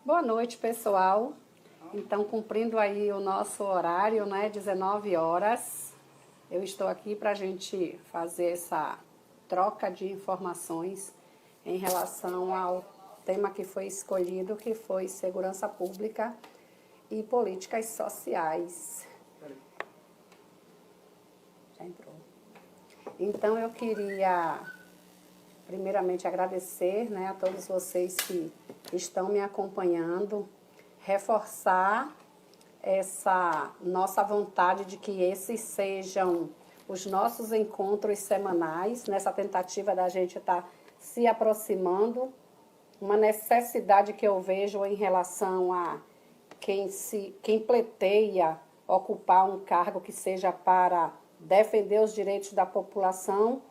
Boa noite, pessoal. Então, cumprindo aí o nosso horário, né, 19 horas, eu estou aqui para a gente fazer essa troca de informações em relação ao tema que foi escolhido, que foi segurança pública e políticas sociais. Já entrou. Então, eu queria primeiramente agradecer, né, a todos vocês que estão me acompanhando, reforçar essa nossa vontade de que esses sejam os nossos encontros semanais, nessa tentativa da gente estar se aproximando, uma necessidade que eu vejo em relação a quem pleiteia ocupar um cargo que seja para defender os direitos da população,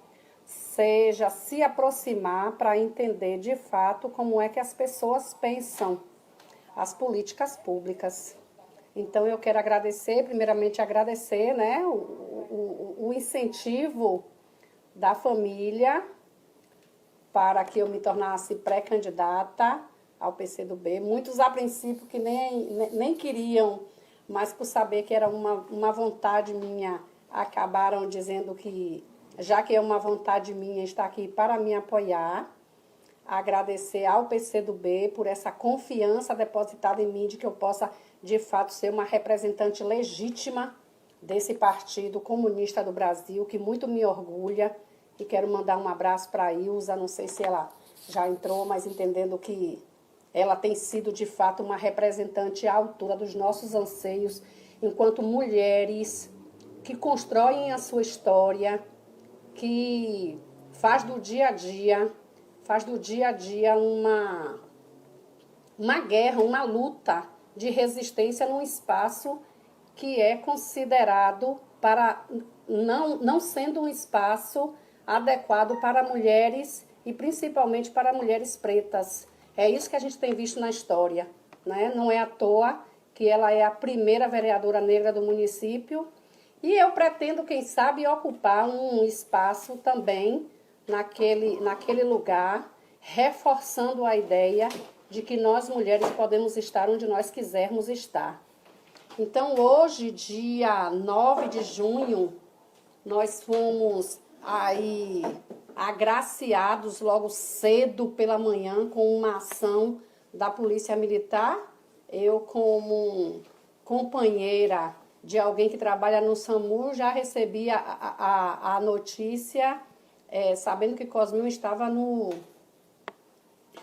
seja se aproximar para entender de fato como é que as pessoas pensam as políticas públicas. Então, eu quero agradecer, primeiramente agradecer, né, o incentivo da família para que eu me tornasse pré-candidata ao PCdoB. Muitos, a princípio, que nem queriam, mas por saber que era uma vontade minha, acabaram dizendo que, já que é uma vontade minha, está aqui para me apoiar. Agradecer ao PCdoB por essa confiança depositada em mim de que eu possa, de fato, ser uma representante legítima desse Partido Comunista do Brasil, que muito me orgulha. E quero mandar um abraço para a Ilza, não sei se ela já entrou, mas entendendo que ela tem sido, de fato, uma representante à altura dos nossos anseios, enquanto mulheres que constroem a sua história, que faz do dia a dia uma guerra, uma luta de resistência num espaço que é considerado para não sendo um espaço adequado para mulheres e principalmente para mulheres pretas. É isso que a gente tem visto na história, né? Não é à toa que ela é a primeira vereadora negra do município e eu pretendo, quem sabe, ocupar um espaço também naquele lugar, reforçando a ideia de que nós mulheres podemos estar onde nós quisermos estar. Então, hoje, dia 9 de junho, nós fomos aí agraciados logo cedo pela manhã com uma ação da Polícia Militar. Eu, como companheira de alguém que trabalha no SAMU, já recebi a notícia, sabendo que Cosminho estava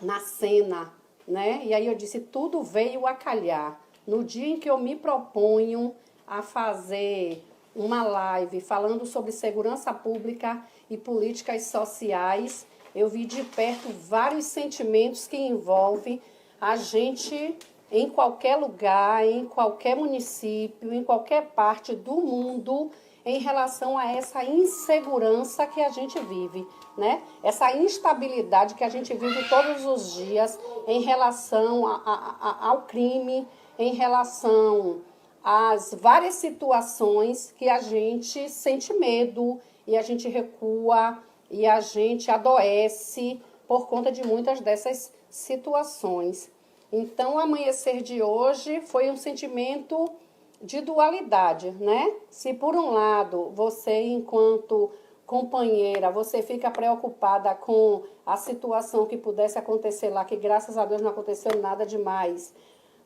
na cena, né? E aí eu disse, tudo veio a calhar. No dia em que eu me proponho a fazer uma live falando sobre segurança pública e políticas sociais, eu vi de perto vários sentimentos que envolvem a gente em qualquer lugar, em qualquer município, em qualquer parte do mundo, em relação a essa insegurança que a gente vive, né? Essa instabilidade que a gente vive todos os dias em relação ao crime, em relação às várias situações que a gente sente medo e a gente recua e a gente adoece por conta de muitas dessas situações. Então, o amanhecer de hoje foi um sentimento de dualidade, né? Se por um lado você, enquanto companheira, você fica preocupada com a situação que pudesse acontecer lá, que graças a Deus não aconteceu nada demais,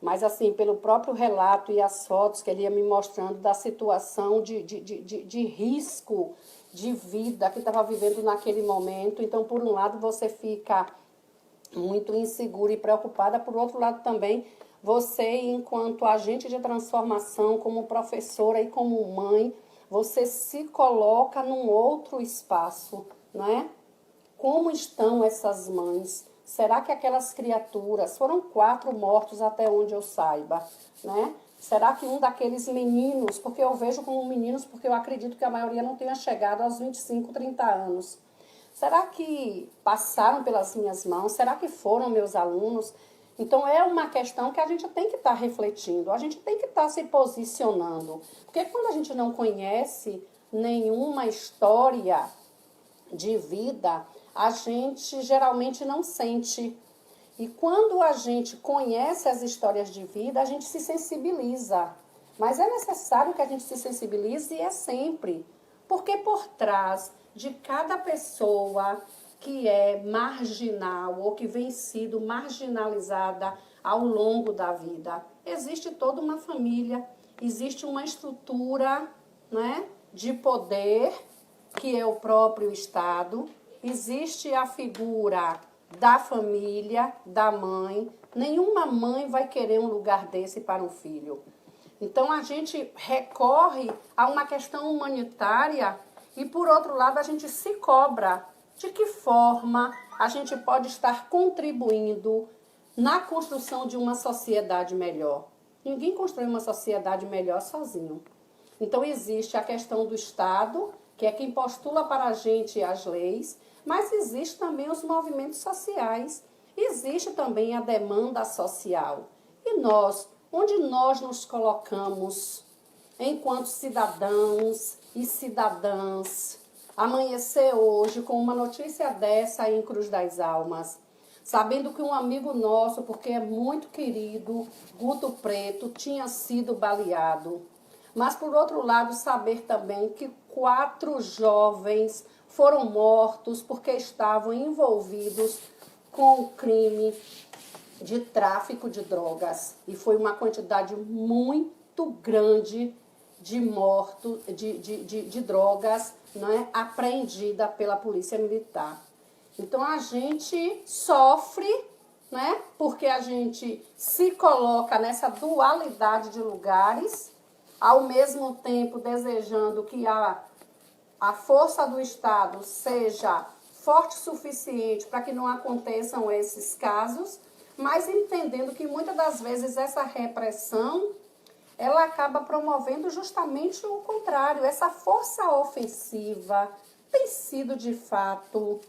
mas assim, pelo próprio relato e as fotos que ele ia me mostrando da situação de risco de vida que estava vivendo naquele momento, então por um lado você fica muito insegura e preocupada, por outro lado também, você, enquanto agente de transformação, como professora e como mãe, você se coloca num outro espaço, né? Como estão essas mães? Será que aquelas criaturas, foram 4 mortos até onde eu saiba, né? Será que um daqueles meninos, porque eu vejo como meninos, porque eu acredito que a maioria não tenha chegado aos 25, 30 anos. Será que passaram pelas minhas mãos? Será que foram meus alunos? Então, é uma questão que a gente tem que estar refletindo, a gente tem que estar se posicionando. Porque quando a gente não conhece nenhuma história de vida, a gente geralmente não sente. E quando a gente conhece as histórias de vida, a gente se sensibiliza. Mas é necessário que a gente se sensibilize e é sempre. Porque por trás de cada pessoa que é marginal ou que vem sido marginalizada ao longo da vida, existe toda uma família, existe uma estrutura, né, de poder, que é o próprio Estado, existe a figura da família, da mãe. Nenhuma mãe vai querer um lugar desse para um filho. Então, a gente recorre a uma questão humanitária e, por outro lado, a gente se cobra de que forma a gente pode estar contribuindo na construção de uma sociedade melhor. Ninguém constrói uma sociedade melhor sozinho. Então, existe a questão do Estado, que é quem postula para a gente as leis, mas existe também os movimentos sociais, existe também a demanda social. E nós, onde nós nos colocamos enquanto cidadãos e cidadãs, amanhecer hoje com uma notícia dessa em Cruz das Almas, sabendo que um amigo nosso, porque é muito querido, Guto Preto, tinha sido baleado. Mas, por outro lado, saber também que 4 jovens foram mortos porque estavam envolvidos com o crime de tráfico de drogas. E foi uma quantidade muito grande de mortos, de drogas, né, apreendida pela Polícia Militar. Então, a gente sofre, né, porque a gente se coloca nessa dualidade de lugares, ao mesmo tempo desejando que a força do Estado seja forte o suficiente para que não aconteçam esses casos, mas entendendo que muitas das vezes essa repressão, ela acaba promovendo justamente o contrário. Essa força ofensiva tem sido de fato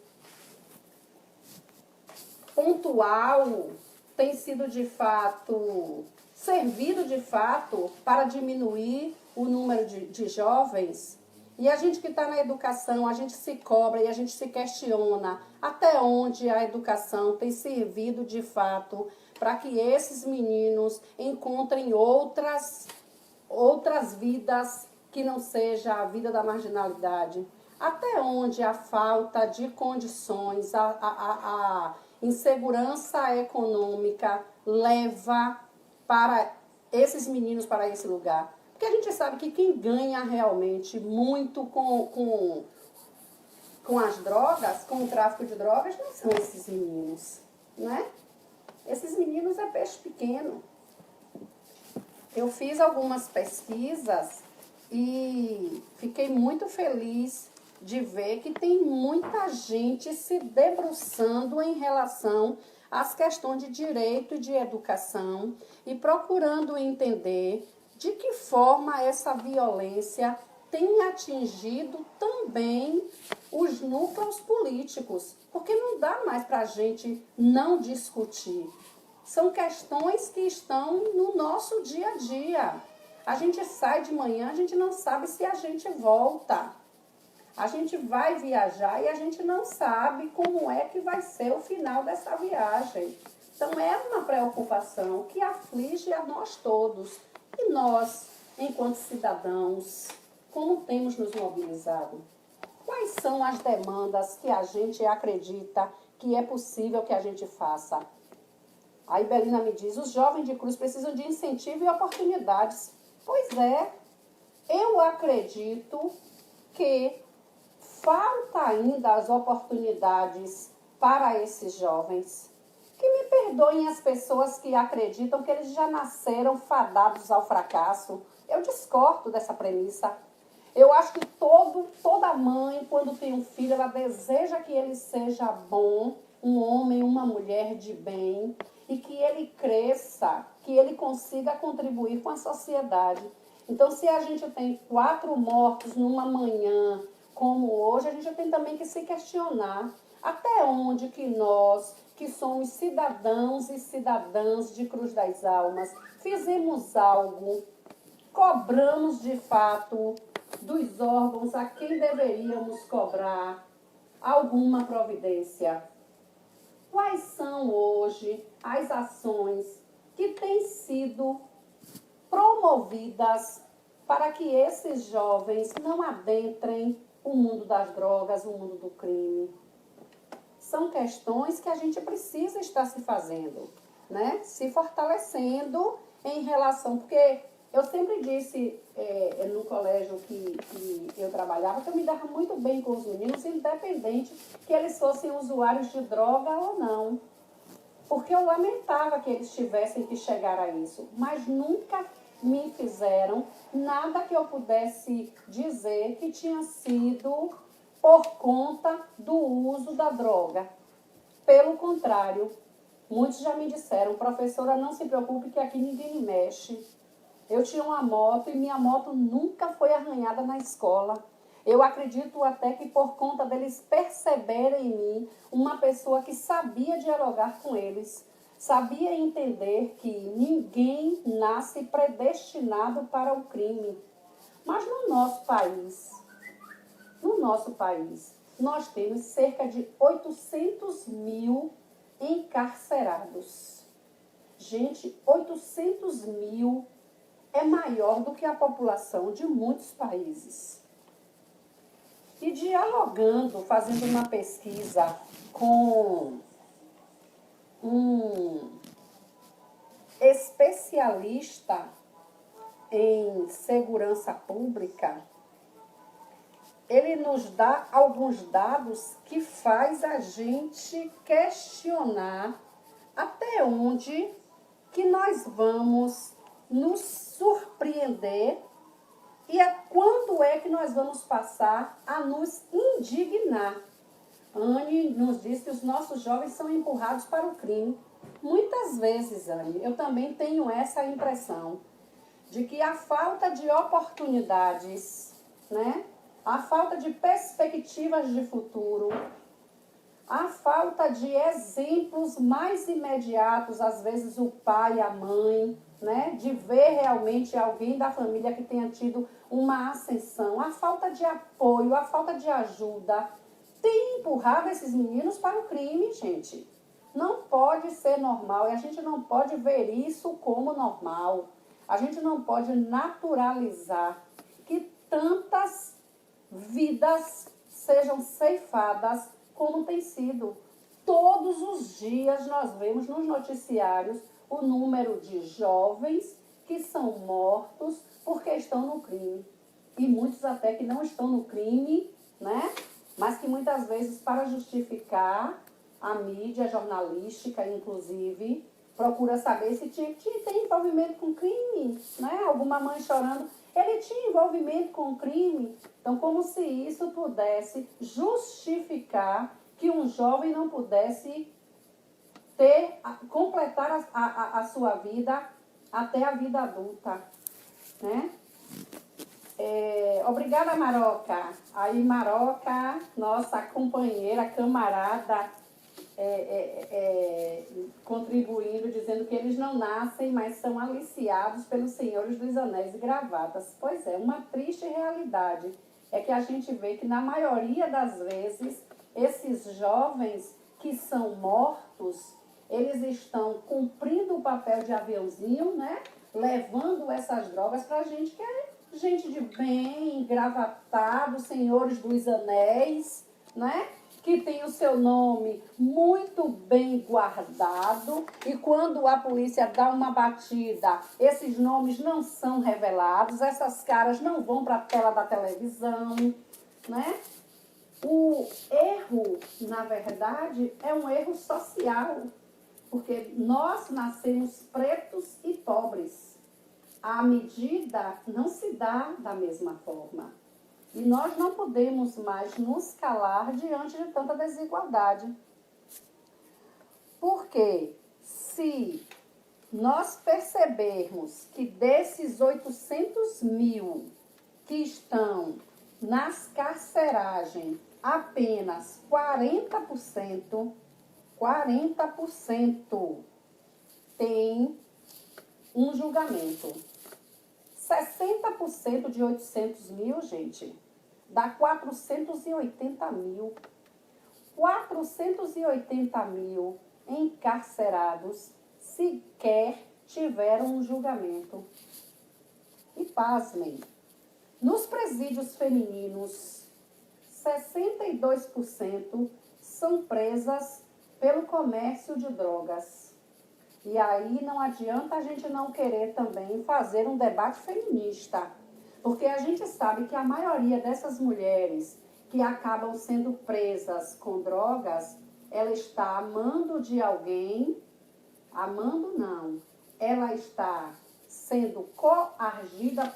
pontual, tem sido de fato, servido de fato para diminuir o número de jovens. E a gente que está na educação, a gente se cobra e a gente se questiona até onde a educação tem servido de fato para que esses meninos encontrem outras vidas que não seja a vida da marginalidade. Até onde a falta de condições, a insegurança econômica leva para esses meninos para esse lugar. Porque a gente sabe que quem ganha realmente muito com as drogas, com o tráfico de drogas, não são esses meninos, né? Esses meninos é peixe pequeno. Eu fiz algumas pesquisas e fiquei muito feliz de ver que tem muita gente se debruçando em relação às questões de direito e de educação e procurando entender de que forma essa violência tem atingido também os núcleos políticos, porque não dá mais para a gente não discutir. São questões que estão no nosso dia a dia. A gente sai de manhã, a gente não sabe se a gente volta. A gente vai viajar e a gente não sabe como é que vai ser o final dessa viagem. Então é uma preocupação que aflige a nós todos. E nós, enquanto cidadãos, como temos nos mobilizado? Quais são as demandas que a gente acredita que é possível que a gente faça? A Ibelina me diz, os jovens de Cruz precisam de incentivo e oportunidades. Pois é, eu acredito que falta ainda as oportunidades para esses jovens. Que me perdoem as pessoas que acreditam que eles já nasceram fadados ao fracasso. Eu discordo dessa premissa. Eu acho que toda mãe, quando tem um filho, ela deseja que ele seja bom, um homem, uma mulher de bem, e que ele cresça, que ele consiga contribuir com a sociedade. Então, se a gente tem 4 mortos numa manhã como hoje, a gente tem também que se questionar até onde que nós, que somos cidadãos e cidadãs de Cruz das Almas, fizemos algo, cobramos de fato dos órgãos a quem deveríamos cobrar alguma providência. O quais são hoje as ações que têm sido promovidas para que esses jovens não adentrem o mundo das drogas, o mundo do crime. São questões que a gente precisa estar se fazendo, né? Se fortalecendo em relação, porque eu sempre disse no colégio que eu trabalhava que eu me dava muito bem com os meninos, independente que eles fossem usuários de droga ou não. Porque eu lamentava que eles tivessem que chegar a isso, mas nunca me fizeram nada que eu pudesse dizer que tinha sido por conta do uso da droga. Pelo contrário, muitos já me disseram, professora, não se preocupe que aqui ninguém me mexe. Eu tinha uma moto e minha moto nunca foi arranhada na escola. Eu acredito até que por conta deles perceberem em mim uma pessoa que sabia dialogar com eles, sabia entender que ninguém nasce predestinado para o crime. Mas no nosso país, nós temos cerca de 800 mil encarcerados. Gente, 800 mil é maior do que a população de muitos países. E dialogando, fazendo uma pesquisa com um especialista em segurança pública, ele nos dá alguns dados que faz a gente questionar até onde que nós vamos nos surpreender e quando é que nós vamos passar a nos indignar. Anne nos diz que os nossos jovens são empurrados para o crime. Muitas vezes, Anne, eu também tenho essa impressão de que a falta de oportunidades, né? A falta de perspectivas de futuro, a falta de exemplos mais imediatos, às vezes o pai, a mãe, né? De ver realmente alguém da família que tenha tido uma ascensão, a falta de apoio, a falta de ajuda, tem empurrado esses meninos para o crime, gente. Não pode ser normal e a gente não pode ver isso como normal. A gente não pode naturalizar que tantas vidas sejam ceifadas como tem sido. Todos os dias nós vemos nos noticiários o número de jovens que são mortos porque estão no crime. E muitos até que não estão no crime, né? Mas que muitas vezes, para justificar, a mídia jornalística, inclusive, procura saber se tem envolvimento com crime, né? Alguma mãe chorando, ele tinha envolvimento com crime. Então, como se isso pudesse justificar que um jovem não pudesse completar a sua vida até a vida adulta, né? Obrigada, Maroca. Aí, Maroca, nossa companheira, camarada, contribuindo, dizendo que eles não nascem, mas são aliciados pelos senhores dos anéis e gravatas. Pois é, uma triste realidade é que a gente vê que, na maioria das vezes, esses jovens que são mortos, eles estão cumprindo o papel de aviãozinho, né? Levando essas drogas para a gente que é gente de bem, engravatado, senhores dos anéis, né? Que tem o seu nome muito bem guardado e quando a polícia dá uma batida, esses nomes não são revelados, essas caras não vão para a tela da televisão, né? O erro, na verdade, é um erro social, porque nós nascemos pretos e pobres. A medida não se dá da mesma forma. E nós não podemos mais nos calar diante de tanta desigualdade. Porque se nós percebermos que desses 800 mil que estão nas carceragens, apenas 40% tem um julgamento. 60% de 800 mil, gente, dá 480 mil. 480 mil encarcerados sequer tiveram um julgamento. E pasmem, nos presídios femininos, 62% são presas pelo comércio de drogas. E aí não adianta a gente não querer também fazer um debate feminista, porque a gente sabe que a maioria dessas mulheres que acabam sendo presas com drogas, ela está amando de alguém, amando não, ela está sendo coagida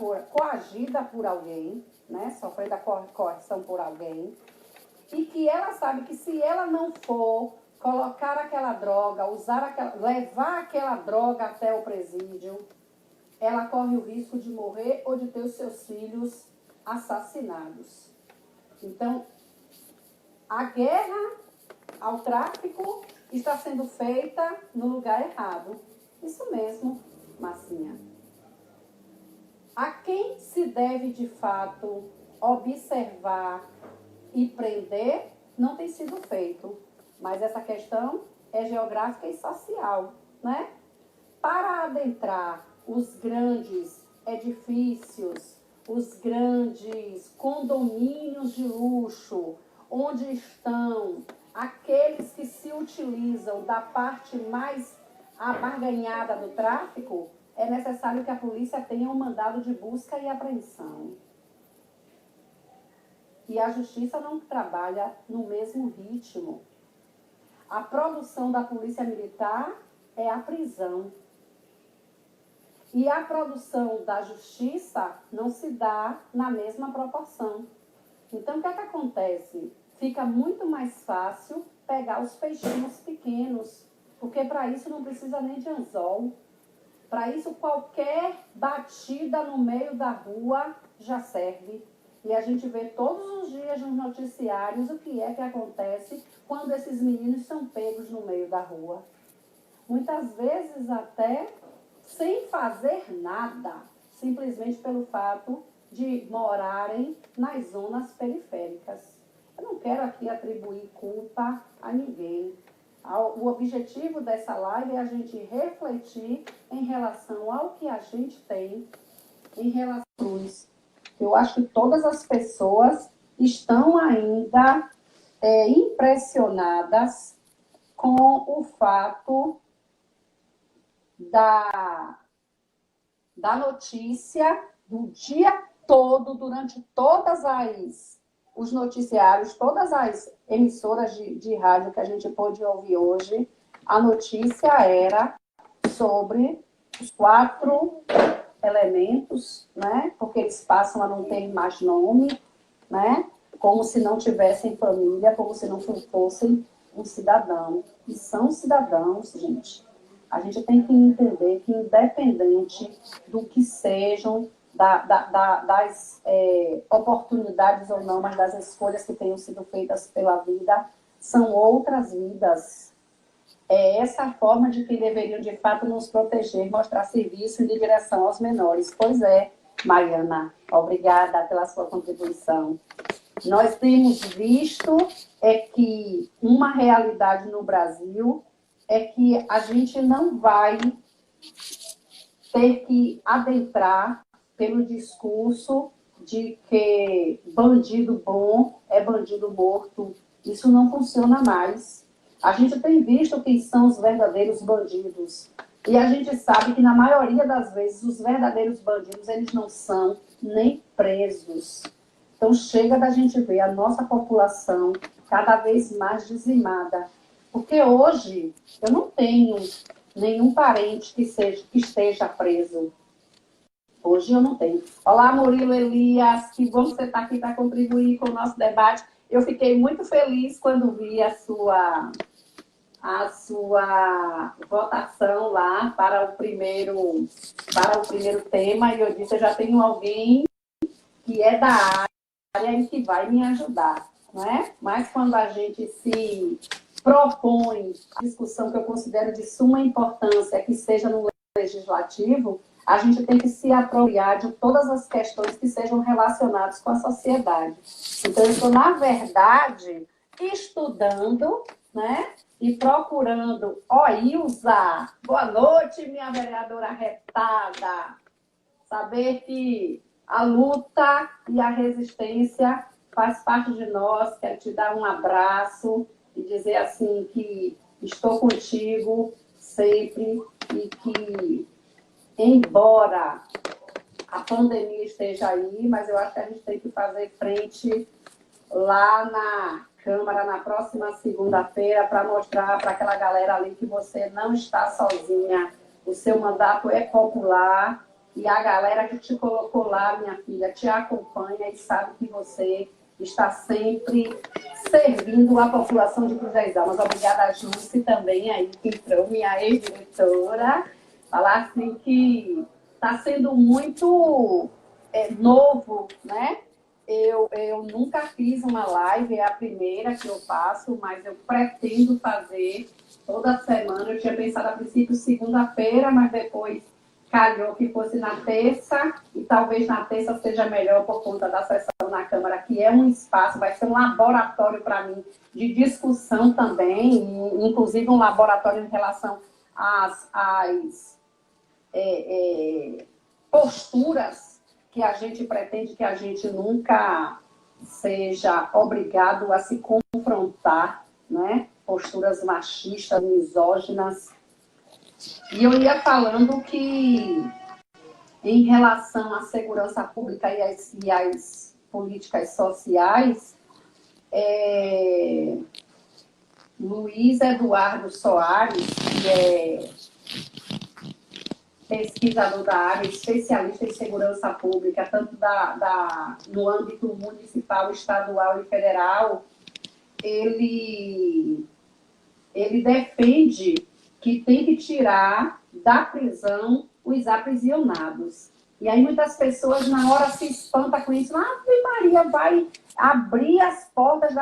por alguém, né? Sofrendo a coerção por alguém, e que ela sabe que se ela não for colocar aquela droga, levar aquela droga até o presídio, ela corre o risco de morrer ou de ter os seus filhos assassinados. Então, a guerra ao tráfico está sendo feita no lugar errado. Isso mesmo, Massinha. A quem se deve, de fato, observar e prender, não tem sido feito. Mas essa questão é geográfica e social, né? Para adentrar os grandes edifícios, os grandes condomínios de luxo, onde estão aqueles que se utilizam da parte mais abarganhada do tráfico, é necessário que a polícia tenha um mandado de busca e apreensão. E a justiça não trabalha no mesmo ritmo. A produção da polícia militar é a prisão. E a produção da justiça não se dá na mesma proporção. Então, o que é que acontece? Fica muito mais fácil pegar os peixinhos pequenos, porque para isso não precisa nem de anzol. Para isso, qualquer batida no meio da rua já serve. E a gente vê todos os dias nos noticiários o que é que acontece quando esses meninos são pegos no meio da rua. Muitas vezes até sem fazer nada, simplesmente pelo fato de morarem nas zonas periféricas. Eu não quero aqui atribuir culpa a ninguém. O objetivo dessa live é a gente refletir em relação ao que a gente tem em relação à cruz. Eu acho que todas as pessoas estão ainda impressionadas com o fato da notícia do dia todo, durante os noticiários, todas as emissoras de rádio que a gente pôde ouvir hoje, a notícia era sobre os 4 elementos, né? Porque eles passam a não ter mais nome, né? Como se não tivessem família, como se não fossem um cidadão. E são cidadãos, gente. A gente tem que entender que, independente do que sejam, das oportunidades ou não, mas das escolhas que tenham sido feitas pela vida, são outras vidas. É essa a forma de que deveriam, de fato, nos proteger, mostrar serviço e direção aos menores. Pois é, Mariana, obrigada pela sua contribuição. Nós temos visto que uma realidade no Brasil é que a gente não vai ter que adentrar pelo discurso de que bandido bom é bandido morto. Isso não funciona mais. A gente tem visto quem são os verdadeiros bandidos. E a gente sabe que, na maioria das vezes, os verdadeiros bandidos, eles não são nem presos. Então, chega da gente ver a nossa população cada vez mais dizimada. Porque hoje, eu não tenho nenhum parente que esteja preso. Hoje eu não tenho. Olá, Murilo Elias, que bom que você está aqui para contribuir com o nosso debate. Eu fiquei muito feliz quando vi a sua votação lá para o primeiro tema, e eu disse, eu já tenho alguém que é da área e que vai me ajudar, não é? Mas quando a gente se propõe a discussão que eu considero de suma importância, que seja no legislativo, a gente tem que se apropriar de todas as questões que sejam relacionadas com a sociedade. Então, eu estou, na verdade, estudando né? E procurando. Ó, Ilza, boa noite, minha vereadora retada. Saber que a luta e a resistência faz parte de nós. Quero te dar um abraço e dizer assim que estou contigo sempre e que, embora a pandemia esteja aí, mas eu acho que a gente tem que fazer frente lá na Câmara na próxima segunda-feira para mostrar para aquela galera ali que você não está sozinha. O seu mandato é popular e a galera que te colocou lá, minha filha, te acompanha e sabe que você está sempre servindo a população de Cruz das Almas. Obrigada a Jússi também aí, que entrou, minha ex-diretora. Falar assim que está sendo muito novo, né? Eu nunca fiz uma live, é a primeira que eu faço, mas eu pretendo fazer toda semana. Eu tinha pensado a princípio segunda-feira, mas depois calhou que fosse na terça, e talvez na terça seja melhor por conta da sessão na Câmara, que é um espaço, vai ser um laboratório para mim de discussão também, inclusive um laboratório em relação às posturas que a gente pretende que a gente nunca seja obrigado a se confrontar, né? Posturas machistas, misóginas. E eu ia falando que, em relação à segurança pública e às políticas sociais, Luiz Eduardo Soares, que é pesquisador da área, especialista em segurança pública, tanto no âmbito municipal, estadual e federal, ele defende que tem que tirar da prisão os aprisionados. E aí muitas pessoas na hora se espantam com isso. Ave Maria, vai abrir as portas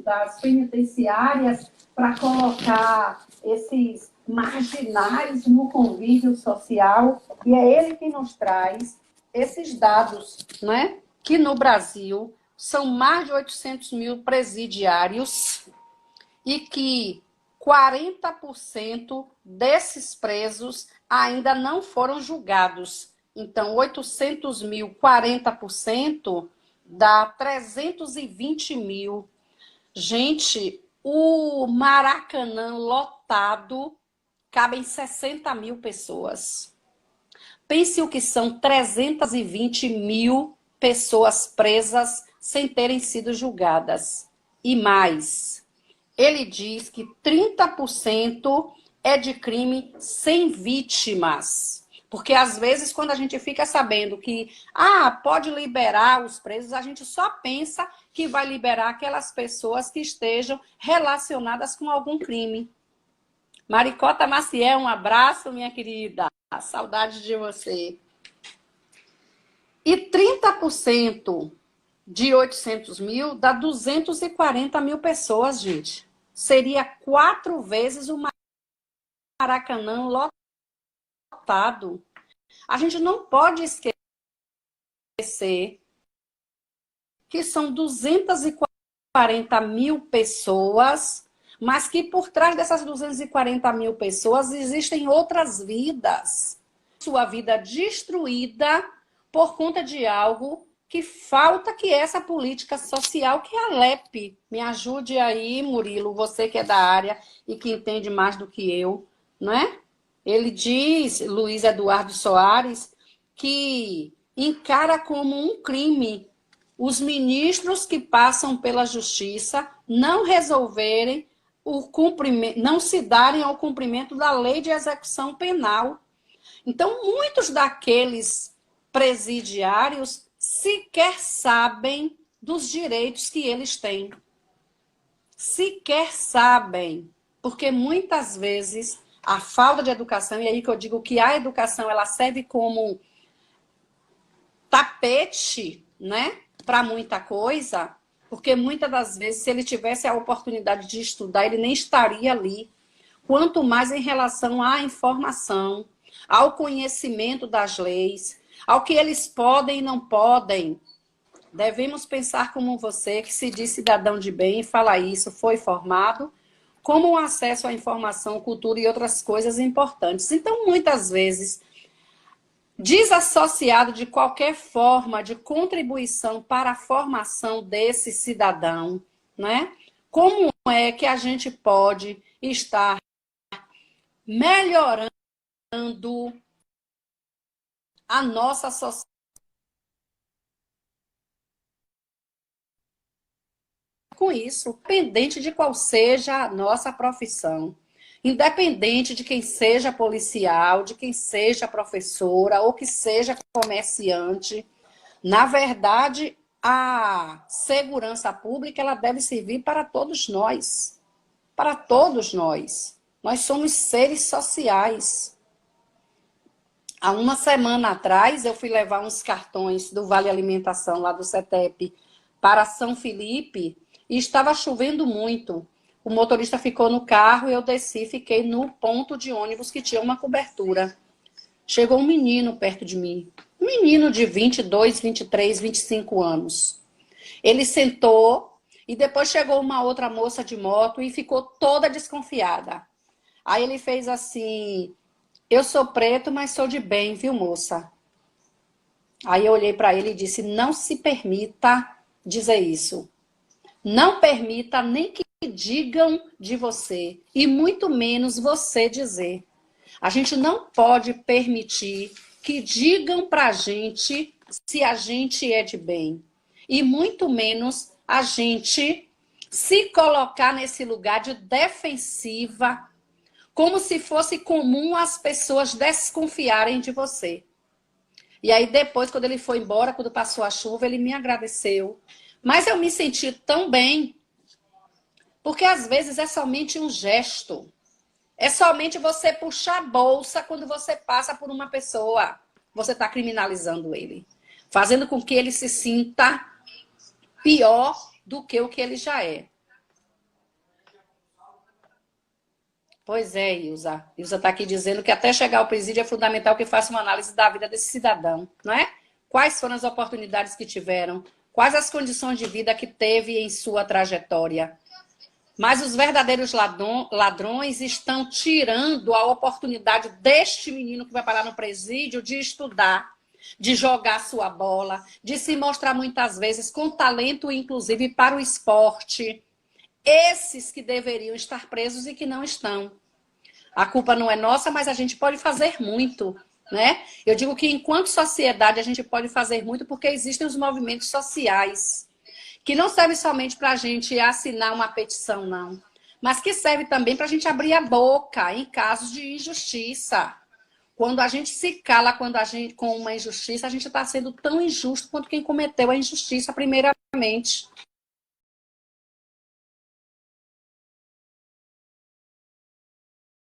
das penitenciárias para colocar esses marginais no convívio social. E é ele que nos traz esses dados, né? Que no Brasil são mais de 800 mil presidiários e que 40% desses presos ainda não foram julgados. Então, 800 mil, 40% dá 320 mil. Gente, o Maracanã lotado cabem 60 mil pessoas. Pense o que são 320 mil pessoas presas sem terem sido julgadas. E mais, ele diz que 30% é de crime sem vítimas. Porque, às vezes, quando a gente fica sabendo que pode liberar os presos, a gente só pensa que vai liberar aquelas pessoas que estejam relacionadas com algum crime. Maricota Maciel, um abraço, minha querida. Saudade de você. E 30% de 800 mil dá 240 mil pessoas, gente. Seria 4 vezes o Maracanã lotado. A gente não pode esquecer que são 240 mil pessoas, mas que por trás dessas 240 mil pessoas existem outras vidas. Sua vida destruída por conta de algo que falta, que é essa política social, que é a LEP. Me ajude aí, Murilo, você que é da área e que entende mais do que eu, não é? Ele diz, Luiz Eduardo Soares, que encara como um crime os ministros que passam pela justiça não resolverem o cumprimento, não se darem ao cumprimento da lei de execução penal. Então, muitos daqueles presidiários sequer sabem dos direitos que eles têm. Sequer sabem, porque muitas vezes a falta de educação, e aí que eu digo que a educação ela serve como tapete, né, para muita coisa, porque muitas das vezes, se ele tivesse a oportunidade de estudar, ele nem estaria ali. Quanto mais em relação à informação, ao conhecimento das leis, ao que eles podem e não podem Devemos pensar como você, que se diz cidadão de bem e fala isso, foi formado, como o acesso à informação, cultura e outras coisas importantes. Então, muitas vezes, desassociado de qualquer forma de contribuição para a formação desse cidadão, né? Como é que a gente pode estar melhorando a nossa sociedade com isso, independente de qual seja a nossa profissão, independente de quem seja policial, de quem seja professora ou que seja comerciante, na verdade, a segurança pública ela deve servir para todos nós. Para todos nós. Nós somos seres sociais. Há uma semana atrás, eu fui levar uns cartões do Vale Alimentação, lá do CETEP, para São Felipe, e estava chovendo muito. O motorista ficou no carro, eu desci, fiquei no ponto de ônibus que tinha uma cobertura. Chegou um menino perto de mim. Um menino de 22, 23, 25 anos. Ele sentou e depois chegou uma outra moça de moto e ficou toda desconfiada. Aí ele fez assim: eu sou preto, mas sou de bem, viu, moça? Aí eu olhei para ele e disse: não se permita dizer isso. Não permita nem que digam de você, e muito menos você dizer. A gente não pode permitir que digam pra gente se a gente é de bem. E muito menos a gente se colocar nesse lugar de defensiva, como se fosse comum as pessoas desconfiarem de você. E aí depois, quando ele foi embora, quando passou a chuva, ele me agradeceu. Mas eu me senti tão bem, porque às vezes é somente um gesto. É somente você puxar a bolsa quando você passa por uma pessoa. Você está criminalizando ele. Fazendo com que ele se sinta pior do que o que ele já é. Pois é, Ilza. Ilza está aqui dizendo que até chegar ao presídio é fundamental que faça uma análise da vida desse cidadão, não é? Quais foram as oportunidades que tiveram? Quais as condições de vida que teve em sua trajetória? Mas os verdadeiros ladrões estão tirando a oportunidade deste menino que vai parar no presídio de estudar, de jogar sua bola, de se mostrar muitas vezes com talento, inclusive para o esporte. Esses que deveriam estar presos e que não estão. A culpa não é nossa, mas a gente pode fazer muito, né? Eu digo que enquanto sociedade a gente pode fazer muito porque existem os movimentos sociais, que não serve somente para a gente assinar uma petição, não. Mas que serve também para a gente abrir a boca em casos de injustiça. Quando a gente se cala com uma injustiça, a gente está sendo tão injusto quanto quem cometeu a injustiça primeiramente.